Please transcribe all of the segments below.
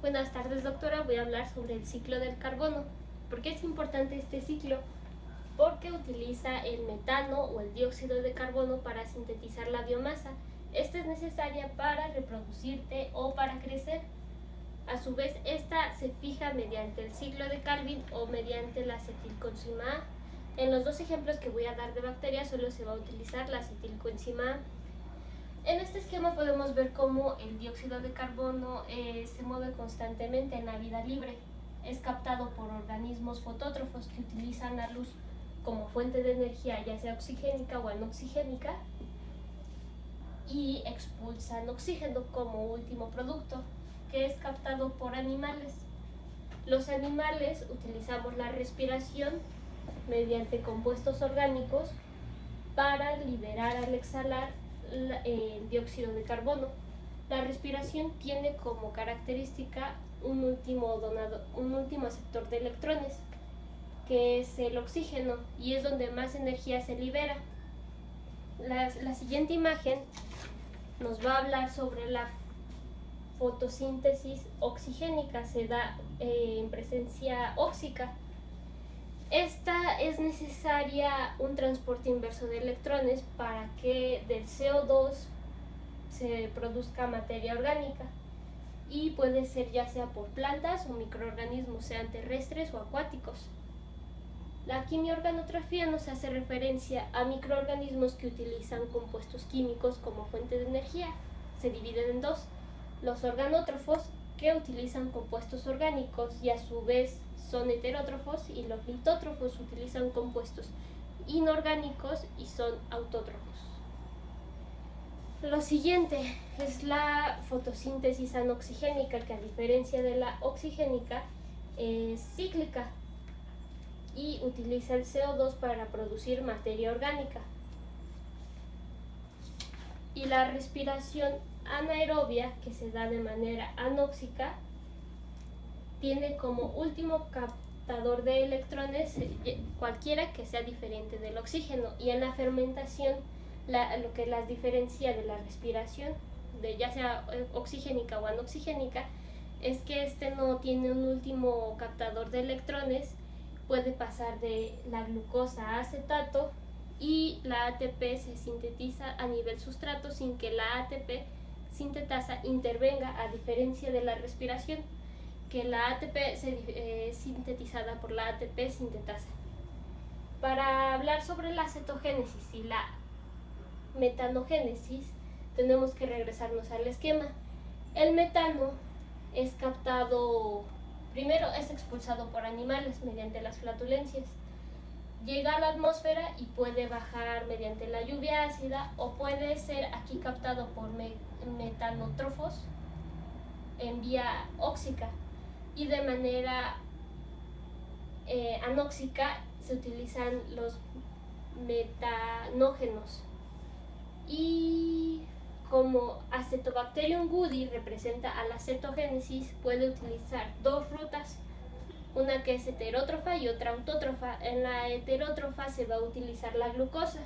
Buenas tardes, doctora. Voy a hablar sobre el ciclo del carbono. ¿Por qué es importante este ciclo? Porque utiliza el metano o el dióxido de carbono para sintetizar la biomasa. Esta es necesaria para reproducirte o para crecer. A su vez, esta se fija mediante el ciclo de Calvin o mediante la acetilcoenzima A. En los dos ejemplos que voy a dar de bacterias solo se va a utilizar la acetilcoenzima A. En este esquema podemos ver cómo el dióxido de carbono se mueve constantemente en la vida libre. Es captado por organismos fotótrofos que utilizan la luz como fuente de energía, ya sea oxigénica o anoxigénica, y expulsan oxígeno como último producto, que es captado por animales. Los animales utilizamos la respiración mediante compuestos orgánicos para liberar al exhalar el dióxido de carbono. La respiración tiene como característica un último aceptor de electrones, que es el oxígeno, y es donde más energía se libera. La siguiente imagen nos va a hablar sobre la fotosíntesis oxigénica. Se da en presencia óxica. Esta es necesaria un transporte inverso de electrones para que del CO2 se produzca materia orgánica, y puede ser ya sea por plantas o microorganismos, sean terrestres o acuáticos. La quimiorganografía nos hace referencia a microorganismos que utilizan compuestos químicos como fuente de energía. Se dividen en dos: los organótrofos, que utilizan compuestos orgánicos y a su vez son heterótrofos, y los litótrofos utilizan compuestos inorgánicos y son autótrofos. Lo siguiente es la fotosíntesis anoxigénica, que a diferencia de la oxigénica es cíclica y utiliza el CO2 para producir materia orgánica. Y la respiración anaerobia, que se da de manera anóxica, tiene como último captador de electrones cualquiera que sea diferente del oxígeno. Y en la fermentación, lo que las diferencia de la respiración, de ya sea oxigénica o anoxigénica, es que este no tiene un último captador de electrones. Puede pasar de la glucosa a acetato, y la ATP se sintetiza a nivel sustrato sin que la ATP sintetasa intervenga, a diferencia de la respiración, que la ATP es sintetizada por la ATP sintetasa. Para hablar sobre la cetogénesis y la metanogénesis, tenemos que regresarnos al esquema. El metano es captado, primero es expulsado por animales mediante las flatulencias. Llega a la atmósfera y puede bajar mediante la lluvia ácida, o puede ser aquí captado por metanótrofos en vía óxica, y de manera anóxica se utilizan los metanógenos. Y como Acetobacterium goodi representa a la cetogénesis, puede utilizar dos rutas, una que es heterótrofa y otra autótrofa. En la heterótrofa se va a utilizar la glucosa,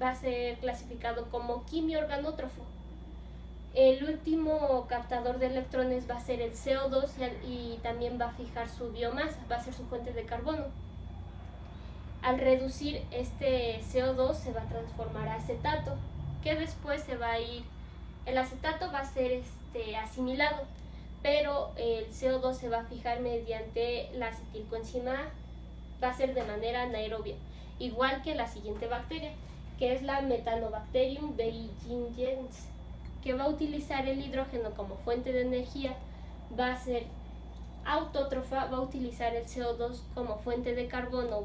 va a ser clasificado como quimiorganótrofo. El último captador de electrones va a ser el CO2 y también va a fijar su biomasa, va a ser su fuente de carbono. Al reducir este CO2 se va a transformar a acetato, que después se va a ir, el acetato va a ser asimilado, pero el CO2 se va a fijar mediante la acetilcoenzima A. Va a ser de manera anaerobia, igual que la siguiente bacteria, que es la Metanobacterium beijingens, que va a utilizar el hidrógeno como fuente de energía. Va a ser autótrofa, va a utilizar el CO2 como fuente de carbono,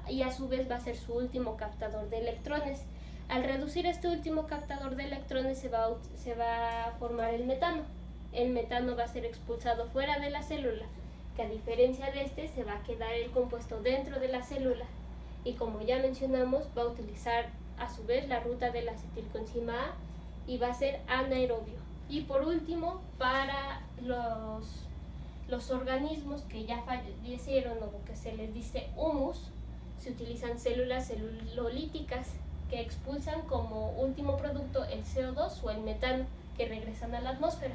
y a su vez va a ser su último captador de electrones. Al reducir este último captador de electrones se va a formar el metano. El metano va a ser expulsado fuera de la célula, que a diferencia de se va a quedar el compuesto dentro de la célula, y como ya mencionamos, va a utilizar a su vez la ruta de la acetilcoenzima A y va a ser anaerobio. Y por último, para los organismos que ya fallecieron o que se les dice humus, se utilizan células celulolíticas que expulsan como último producto el CO2 o el metano, que regresan a la atmósfera.